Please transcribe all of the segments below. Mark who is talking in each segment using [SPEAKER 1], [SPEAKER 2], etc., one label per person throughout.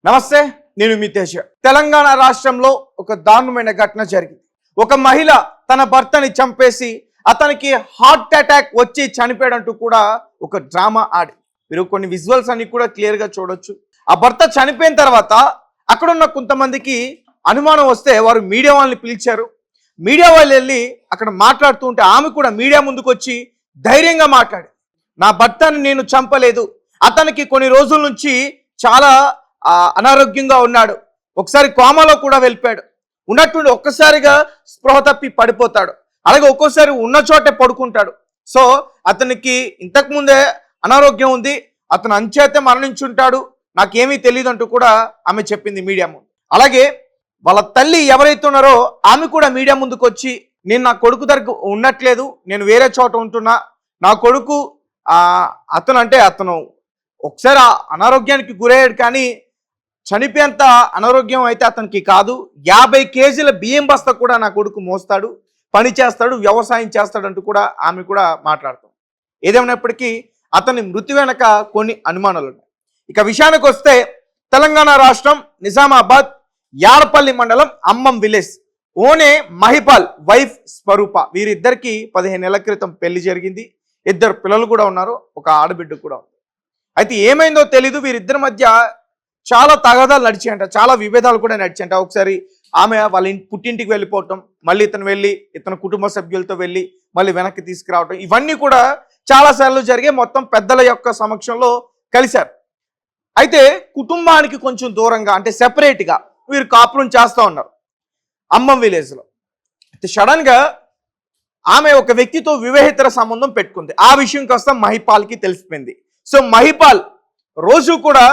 [SPEAKER 1] నమస్తే, నేను మీ తేజ. తెలంగాణ రాష్ట్రంలో ఒక దారుణమైన ఘటన జరిగింది. ఒక మహిళ తన భర్తని చంపేసి అతనికి హార్ట్ అటాక్ వచ్చి చనిపోయాడంటూ కూడా ఒక డ్రామా ఆడి మీరు కొన్ని విజువల్స్ అన్ని కూడా క్లియర్గా చూడొచ్చు. ఆ భర్త చనిపోయిన తర్వాత అక్కడున్న కొంతమందికి అనుమానం వస్తే వారు మీడియా వాళ్ళని పిలిచారు. మీడియా వాళ్ళు వెళ్ళి అక్కడ మాట్లాడుతూ ఉంటే ఆమె కూడా మీడియా ముందుకు వచ్చి ధైర్యంగా మాట్లాడి, నా భర్తని నేను చంపలేదు, అతనికి కొన్ని రోజుల నుంచి చాలా అనారోగ్యంగా ఉన్నాడు, ఒకసారి కోమాలో కూడా వెళ్ళిపోయాడు, ఉన్నట్టుండి ఒక్కసారిగా స్పృహ తప్పి పడిపోతాడు, అలాగే ఒక్కోసారి ఉన్న చోటే పడుకుంటాడు, సో అతనికి ఇంతకుముందే అనారోగ్యం ఉంది, అతను అంచేతే మరణించుంటాడు, నాకేమీ తెలియదు అంటూ కూడా ఆమె చెప్పింది మీడియా ముందు. అలాగే వాళ్ళ తల్లి ఎవరైతే ఉన్నారో ఆమె కూడా మీడియా ముందుకు వచ్చి, నేను నా కొడుకు దగ్గర ఉండట్లేదు, నేను వేరే చోట ఉంటున్నా, నా కొడుకు అతను ఒకసారి అనారోగ్యానికి గురయ్యాడు, కానీ చనిపోయేంత అనారోగ్యం అయితే అతనికి కాదు, 50 కేజీల బియ్యం బస్తా కూడా నా కొడుకు మోస్తాడు, పని చేస్తాడు, వ్యవసాయం చేస్తాడంటూ కూడా ఆమె కూడా మాట్లాడతాం. ఏదేమైనప్పటికీ అతని మృతి వెనక కొన్ని అనుమానాలు ఉన్నాయి. ఇక విషయానికి వస్తే తెలంగాణ రాష్ట్రం నిజామాబాద్ యాడపల్లి మండలం అమ్మం విలేజ్ ఓనే మహిపాల్ వైఫ్ స్వరూప, వీరిద్దరికి 15 నెలల క్రితం పెళ్లి జరిగింది. 2 పిల్లలు కూడా ఉన్నారు, ఒక ఆడబిడ్డ కూడా ఉంది. అయితే ఏమైందో తెలీదు, వీరిద్దరి మధ్య చాలా తగాదాలు నడిచాయంట, చాలా విభేదాలు కూడా నడిచాయంట. ఒకసారి ఆమె వాళ్ళ పుట్టింటికి వెళ్ళిపోవటం, మళ్ళీ ఇతను వెళ్ళి ఇతని కుటుంబ సభ్యులతో వెళ్ళి మళ్ళీ వెనక్కి తీసుకురావటం, ఇవన్నీ కూడా చాలాసార్లు జరిగే మొత్తం పెద్దల యొక్క సమక్షంలో కలిశారు. అయితే కుటుంబానికి కొంచెం దూరంగా అంటే సెపరేట్గా వీరు కాపురం చేస్తూ ఉన్నారు అమ్మం విలేజ్లో. అయితే సడన్గా ఆమె ఒక వ్యక్తితో వివాహేతర సంబంధం పెట్టుకుంది. ఆ విషయం కాస్త మహిపాల్కి తెలిసిపోయింది. సో మహిపాల్ రోజు కూడా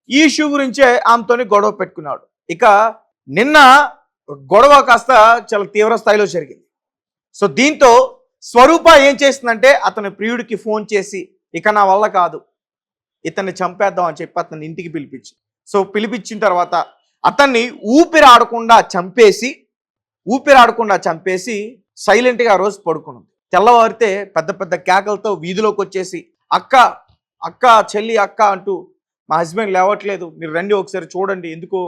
[SPEAKER 1] ఈ ఇష్యూ గురించే ఆమెతోని గొడవ పెట్టుకున్నాడు. ఇక నిన్న గొడవ కాస్త చాలా తీవ్ర స్థాయిలో జరిగింది. సో దీంతో స్వరూప ఏం చేసిందంటే అతని ప్రియుడికి ఫోన్ చేసి, ఇక నా వల్ల కాదు, ఇతన్ని చంపేద్దాం అని చెప్పి అతన్ని ఇంటికి పిలిపించిన తర్వాత అతన్ని ఊపిరాడకుండా చంపేసి సైలెంట్గా ఆ రోజు పడుకున్నది. తెల్లవారితే పెద్ద పెద్ద కేకలతో వీధిలోకి వచ్చేసి, అక్క చెల్లి అక్క అంటూ, మా హస్బెండ్ లేవట్లేదు, మీరు రండి ఒకసారి చూడండి, ఎందుకో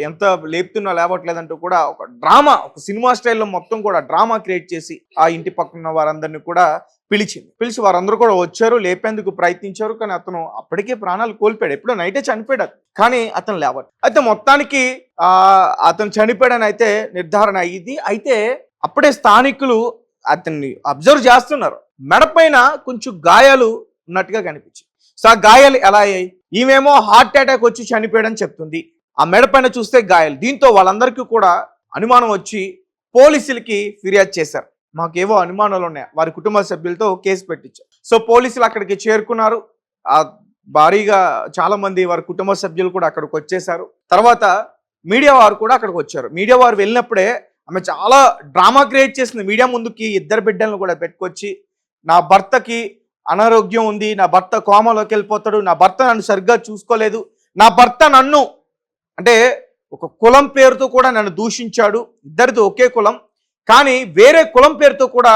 [SPEAKER 1] ఎంత లేపుతున్నా లేవట్లేదు అంటూ కూడా ఒక డ్రామా, ఒక సినిమా స్టైల్లో మొత్తం కూడా డ్రామా క్రియేట్ చేసి ఆ ఇంటి పక్కన వారందరినీ కూడా పిలిచి వారందరూ కూడా వచ్చారు, లేపేందుకు ప్రయత్నించారు. కానీ అతను అప్పటికే ప్రాణాలు కోల్పోయాడు, ఎప్పుడో నైటే చనిపోయాడు, కానీ అతను లేవడు. అయితే మొత్తానికి అతను చనిపోయాడని అయితే నిర్ధారణ అయ్యింది. అయితే అప్పుడే స్థానికులు అతన్ని అబ్జర్వ్ చేస్తున్నారు. మెడపైన కొంచెం గాయాలు ఉన్నట్టుగా కనిపించింది. సో ఆ గాయాలు ఎలా అయ్యాయి? ఈమెమో హార్ట్ అటాక్ వచ్చి చనిపోయాడని చెప్తుంది, ఆ మెడపైన చూస్తే గాయాలు. దీంతో వాళ్ళందరికీ కూడా అనుమానం వచ్చి పోలీసులకి ఫిర్యాదు చేశారు. మాకేవో అనుమానాలు ఉన్నాయి, వారి కుటుంబ సభ్యులతో కేసు పెట్టించారు. సో పోలీసులు అక్కడికి చేరుకున్నారు. భారీగా చాలా మంది వారి కుటుంబ సభ్యులు కూడా అక్కడికి వచ్చేసారు. తర్వాత మీడియా వారు కూడా అక్కడికి వచ్చారు. మీడియా వారు వెళ్ళినప్పుడే ఆమె చాలా డ్రామా క్రియేట్ చేసింది. మీడియా ముందుకి 2 బిడ్డలను కూడా పెట్టుకొచ్చి, నా భర్తకి అనారోగ్యం ఉంది, నా భర్త కోమాలోకి వెళ్ళిపోతాడు, నా భర్త నన్ను సరిగ్గా చూసుకోలేదు, నా భర్త నన్ను అంటే ఒక కులం పేరుతో కూడా నన్ను దూషించాడు, ఇద్దరిది ఒకే కులం కానీ వేరే కులం పేరుతో కూడా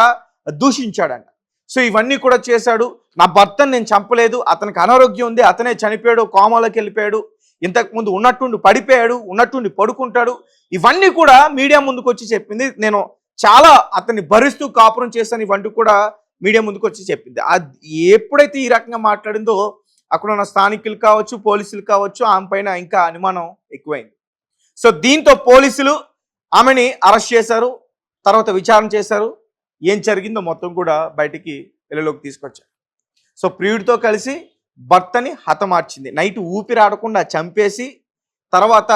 [SPEAKER 1] దూషించాడంట. సో ఇవన్నీ కూడా చేశాడు, నా భర్తను నేను చంపలేదు, అతనికి అనారోగ్యం ఉంది, అతనే చనిపోయాడు, కోమాలోకి వెళ్ళిపోయాడు, ఇంతకుముందు ఉన్నట్టుండి పడిపోయాడు, ఉన్నట్టుండి పడుకుంటాడు, ఇవన్నీ కూడా మీడియా ముందుకు వచ్చి చెప్పింది. నేను చాలా అతన్ని భరిస్తూ కాపురం చేశాను, ఇవన్నీ కూడా మీడియా ముందుకు వచ్చి చెప్పింది. ఎప్పుడైతే ఈ రకంగా మాట్లాడిందో అక్కడ ఉన్న స్థానికులు కావచ్చు, పోలీసులు కావచ్చు, ఆమె పైన ఇంకా అనుమానం ఎక్కువైంది. సో దీంతో పోలీసులు ఆమెని అరెస్ట్ చేశారు, తర్వాత విచారణ చేశారు. ఏం జరిగిందో మొత్తం కూడా బయటికి వెలుగులోకి తీసుకొచ్చారు. సో ప్రియుడితో కలిసి భర్తని హతమార్చింది, నైట్ ఊపిరాడకుండా చంపేసి తర్వాత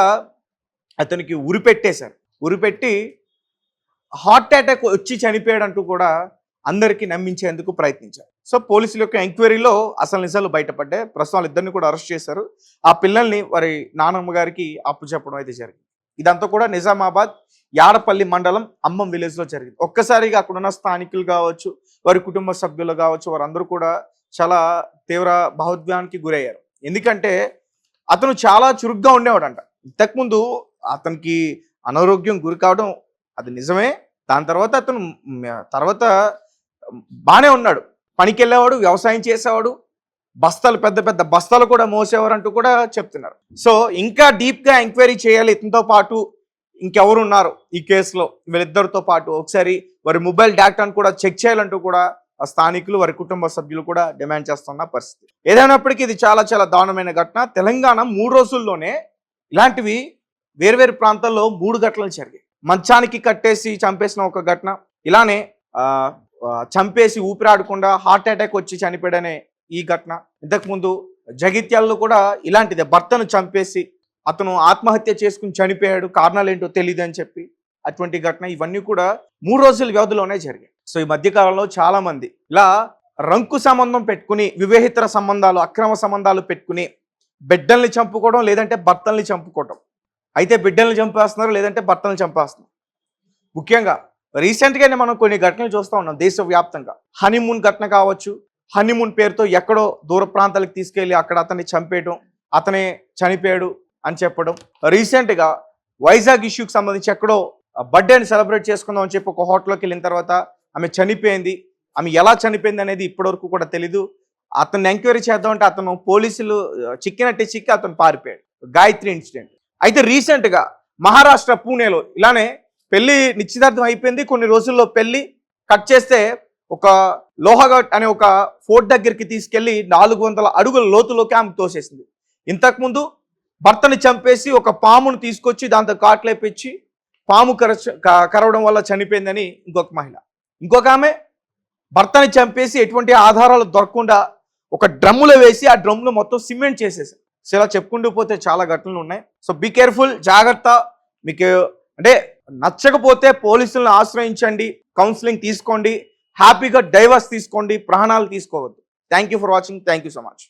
[SPEAKER 1] అతనికి ఉరిపెట్టేశారు. ఉరిపెట్టి హార్ట్ అటాక్ వచ్చి చనిపోయాడంటూ కూడా అందరికీ నమ్మించేందుకు ప్రయత్నించారు. సో పోలీసుల యొక్క ఎంక్వైరీలో అసలు నిజాలు బయటపడ్డాయి. ప్రస్తుతం వాళ్ళిద్దరిని కూడా అరెస్ట్ చేశారు. ఆ పిల్లల్ని వారి నానమ్మ గారికి అప్పచెప్పడం అయితే జరిగింది. ఇదంతా కూడా నిజామాబాద్ యాడపల్లి మండలం అమ్మం విలేజ్లో జరిగింది. ఒక్కసారిగా అక్కడున్న స్థానికులు కావచ్చు, వారి కుటుంబ సభ్యులు కావచ్చు, వారందరూ కూడా చాలా తీవ్ర భావోద్వేగానికి గురయ్యారు. ఎందుకంటే అతను చాలా చురుగ్గా ఉండేవాడంట. ఇంతకుముందు అతనికి అనారోగ్యం గురి కావడం అది నిజమే. దాని తర్వాత అతను బాగానే ఉన్నాడు, పనికి వెళ్ళేవాడు, వ్యవసాయం చేసేవాడు, బస్తాలు పెద్ద పెద్ద బస్తాలు కూడా మోసేవారంటూ కూడా చెప్తున్నారు. సో ఇంకా డీప్గా ఎంక్వైరీ చేయాలి. ఇతనితో పాటు ఇంకెవరు ఉన్నారు ఈ కేసులో, వీళ్ళిద్దరితో పాటు ఒకసారి వారి మొబైల్ డేటాను కూడా చెక్ చేయాలంటూ కూడా ఆ స్థానికులు వారి కుటుంబ సభ్యులు కూడా డిమాండ్ చేస్తున్న పరిస్థితి. ఏదైనప్పటికీ ఇది చాలా చాలా దారుణమైన ఘటన. తెలంగాణ 3 రోజుల్లోనే ఇలాంటివి వేర్వేరు ప్రాంతాల్లో 3 ఘటనలు జరిగాయి. మంచానికి కట్టేసి చంపేసిన ఒక ఘటన, ఇలానే చంపేసి ఊపిరాడకుండా హార్ట్ అటాక్ వచ్చి చనిపోయాడనే ఈ ఘటన. ఇంతకుముందు జగిత్యాలలో కూడా ఇలాంటిదే, భర్తను చంపేసి అతను ఆత్మహత్య చేసుకుని చనిపోయాడు, కారణాలు ఏంటో తెలియదు అని చెప్పి అటువంటి ఘటన. ఇవన్నీ కూడా 3 రోజుల వ్యవధిలోనే జరిగాయి. సో ఈ మధ్యకాలంలో చాలా మంది ఇలా రంకు సంబంధం పెట్టుకుని, వివాహేతర సంబంధాలు, అక్రమ సంబంధాలు పెట్టుకుని బిడ్డల్ని చంపుకోవడం, లేదంటే భర్తల్ని చంపుకోవడం. అయితే బిడ్డల్ని చంపేస్తున్నారు, లేదంటే భర్తల్ని చంపేస్తున్నారు. ముఖ్యంగా రీసెంట్గానే మనం కొన్ని ఘటనలు చూస్తూ ఉన్నాం దేశవ్యాప్తంగా. హనీమూన్ ఘటన కావచ్చు, హనీమూన్ పేరుతో ఎక్కడో దూర ప్రాంతాలకు తీసుకెళ్ళి అక్కడ అతన్ని చంపేయడం, అతనే చనిపోయాడు అని చెప్పడం. రీసెంట్గా వైజాగ్ ఇష్యూకి సంబంధించి ఎక్కడో బర్త్డేని సెలబ్రేట్ చేసుకుందాం అని చెప్పి ఒక హోటల్కి వెళ్ళిన తర్వాత ఆమె చనిపోయింది. ఆమె ఎలా చనిపోయింది అనేది ఇప్పటివరకు కూడా తెలీదు. అతన్ని ఎంక్వైరీ చేద్దామంటే అతను పోలీసులు చిక్కినట్టే చిక్కి అతను పారిపోయాడు. గాయత్రి ఇన్సిడెంట్. అయితే రీసెంట్గా మహారాష్ట్ర పూణేలో ఇలానే పెళ్లి నిశ్చితార్థం అయిపోయింది, కొన్ని రోజుల్లో పెళ్లి కట్ చేస్తే ఒక లోహఘాట్ అనే ఒక ఫోర్ట్ దగ్గరికి తీసుకెళ్లి 400 అడుగుల లోతులోకి ఆమె తోసేసింది. ఇంతకుముందు భర్తని చంపేసి ఒక పామును తీసుకొచ్చి దాంతో కాట్లేపించి పాము కరవడం వల్ల చనిపోయిందని ఇంకొక మహిళ. ఇంకొక ఆమె భర్తని చంపేసి ఎటువంటి ఆధారాలు దొరకకుండా ఒక డ్రమ్ములో వేసి ఆ డ్రమ్ను మొత్తం సిమెంట్ చేసేసారు. సో ఇలా చెప్పుకుంటూ పోతే చాలా ఘటనలు ఉన్నాయి. సో బీ కేర్ఫుల్, జాగ్రత్త. మీకు అంటే నచ్చకపోతే పోలీసులను ఆశ్రయించండి, కౌన్సిలింగ్ తీసుకోండి, హ్యాపీగా డైవర్స్ తీసుకోండి, ప్రాణాలు తీసుకోవద్దు. Thank you for watching. Thank you so much.